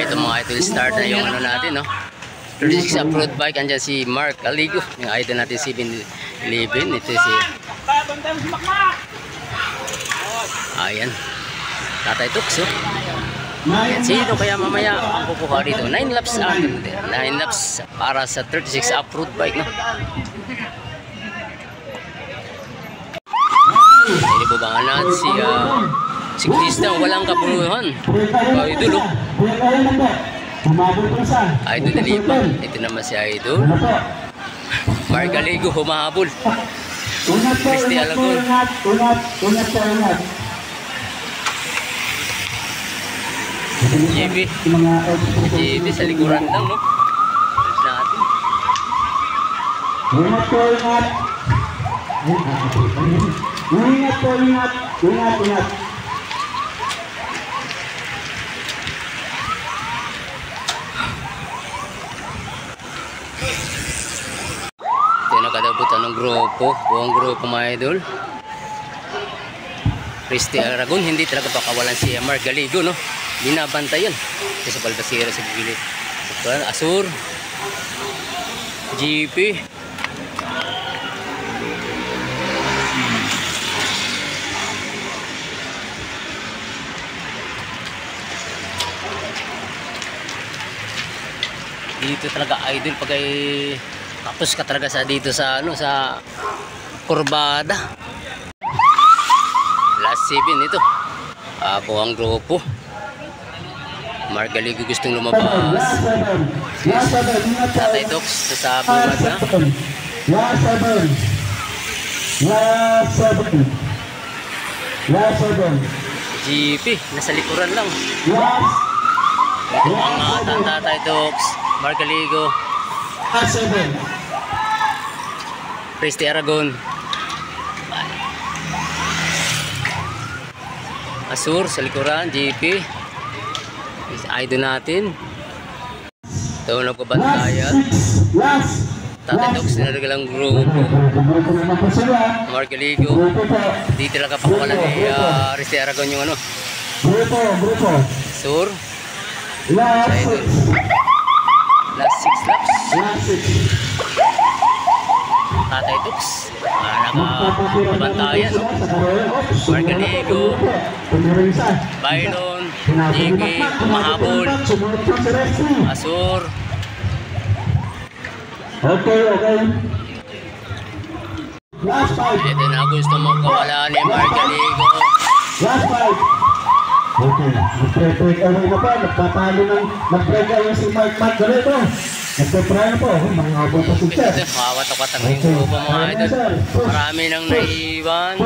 ito mga idol, start na yung ano natin, no? 36 off-road bike. Andyan si Mark Aligo, yung idol natin, 711. Ito si ayan, Tatay Tux, oh. Ayan, sino kaya mamaya ang kukuha dito? 9 laps after, 9 laps para sa 36 off-road bike, no? Inibubangan natin si Krista, walang kapunuhan. Idol, oh. Idol na lipa. Ito naman si Idol Mark Aligo, humahabol. Christy Alagon. JB sa likuran lang, no? Natin. Ingat. Nakadabutan ng grupo, buong grupo mga idol. Christy Aragon, hindi talaga pakawalan si Mark Aligo, no? Binabantayan kasi sa Balbasira sa gilid. Asur, GP, dito talaga idol pag ay tapos ka talaga sa dito sa ano, sa kurbada. Last 7 ito. Buong grupo. Mark Aligo gustong lumabas. Tatay Tux sa bungad na. GP nasa likuran lang. Ang Tatay Tux, Mark Aligo, Christy Aragon, Asur sa likuran, GP, idol natin. Ito nagpabantayan. Tatay Tux na nagalang grupo. Mark Aligo, di talaga pakawala ni Christy Aragon yung ano. Asur sa idol. Last 6 laps. Tatay Tux nakabantayan, no? Mark Aligo, Byron, JK, mahabol, Asur. Okay. Ito na gusto mong kawala ni Mark Aligo. Last 5. Okay, nag-break away na po. Nag-break away si Mark Garreto. Nagpe-try na po. Mga abot pa si Sir. Makawatak-watak ng grupo mga idol. Marami nang naiwan.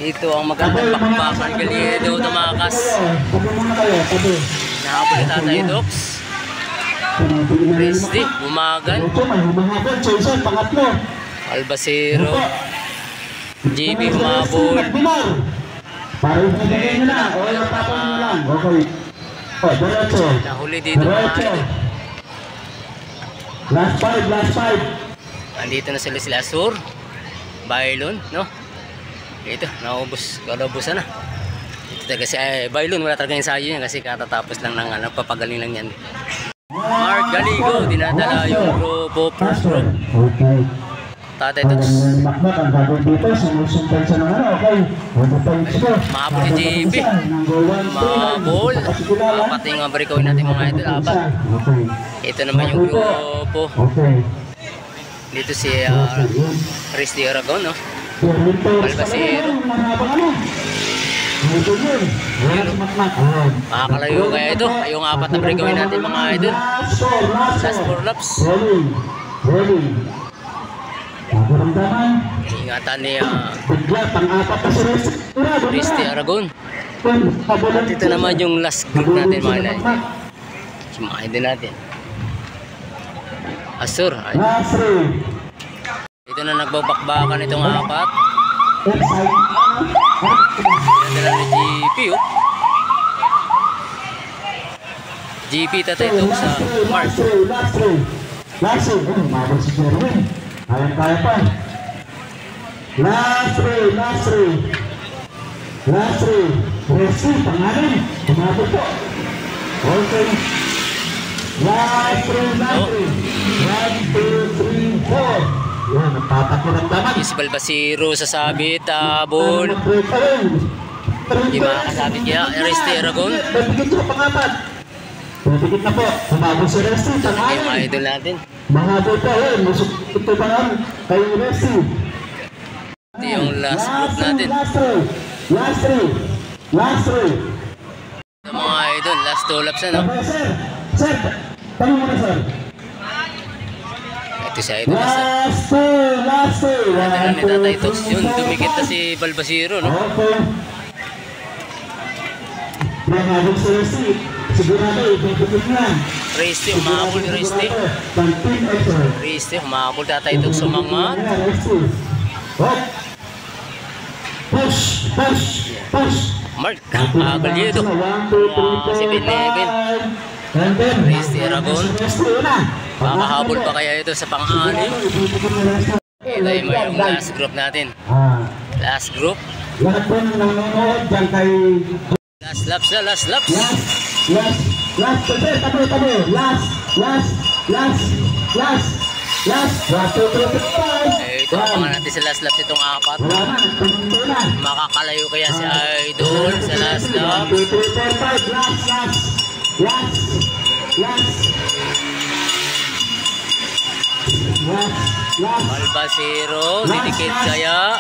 Ito ang magandang bakbakan. Galido tumakas. Nahabol ni Tatay Tux. Christy, bumagan. Albacero. JB humabol. Parang na. Okay. Diretso. Nahuli dito mga idol. Last 5. Andito na sila Asur, Bailon, no? Ito, kaubusan na. Ito talaga si Bailon, wala talaga yung sayo niya kasi katatapos lang ng papagaling lang yan. Mark Aligo, dinadala yung grupo, first group. Okay. Tatay Tux. Mahabol ni JB. Mahabol. Pati yung barikawin natin mga idol, apat. Ito naman yung grupo. Dito si Christy Aragon, no? Balbasero. Makakalayo kaya ito. Yung apat na barikawin natin mga idol. Last 4 laps. Ingatan ni Christy Aragon. At ito naman yung last group natin mga idol. Sumahin din natin. Asur. Ito na nagbabakbakan itong apat. Pinadala ni GP, oh. GP Tatay Tux sa Mark. Last 3. Mabot si Jerwin. Kaya pa. Last 3. Resi, pangalan. Umabot po. Okay. Last three, last three. 1, 2, 3, 4. Yan, nagpapakiramdaman. Yung si Balbasiro sa sabit, habol. Hindi makakasabit kaya, Resti Aragon. Babigit sa pangapat. Babigit na po. Humabol si Resti. Ito yung Tangalan. idol natin. Mahabol pa yun. Ito ba lang kay Resti? Ito yung last group natin. Last three. Last three. Last three. Ito mga idol, last 2 laps na, no? Okay, sir. Sir, tanong mo na, sir. Ito si idol na, sir. Last two. Last two. Ito na ni Tatay Tox. Yun, dumikit na si Balbasiro, no? Okay. Mahabol si Resti. Sigurado, ibibigit na. Resti, humabol ni Resti. Pantin effort. Resti, humabol Tatay Tox sa mga. Push, push, push. Mark, Agalyedo. Si Bineben. Resti Aragon. Makahabol pa kaya ito sa pang-anim? Ito yung last group natin. Last group. Lahat po nang nanonood dyan kay... Last laps na, last laps. Last, tabi. Last, 1, 2, 3, 4, 5. Ito, abangan natin sa last laps itong 4. Wala na, nagpunto na. Makakalayo kaya si Idol sa last 1, 2, laps. 3, 4, 5. Last. Balbasiro, didikit kaya.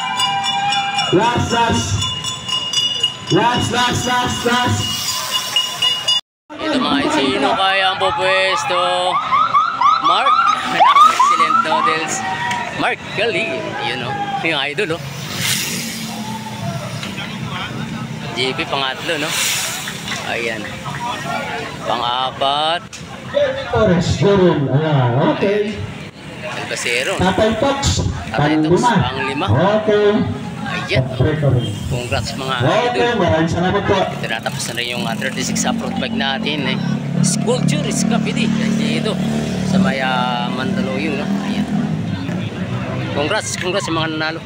Last. Ito mga sino kaya ang pupwesto? Mark, excellent noodles. Mark, galing. Yun o, yung idol o. JP pangatlo, no? Ayan. Pang-4. Torres, Jerome. Ayan, okay. Balbasiro. Tatay Tox. Tatay Tox, pang-5. Okay. Ayan. Congrats mga Okay, idol. maraming salamat po. Ito natapos na rin yung 36 approach bike natin. Sculptures Kapidi. Dito sa may Mandaluyong, no? Ayan. Congrats sa mga nanalo.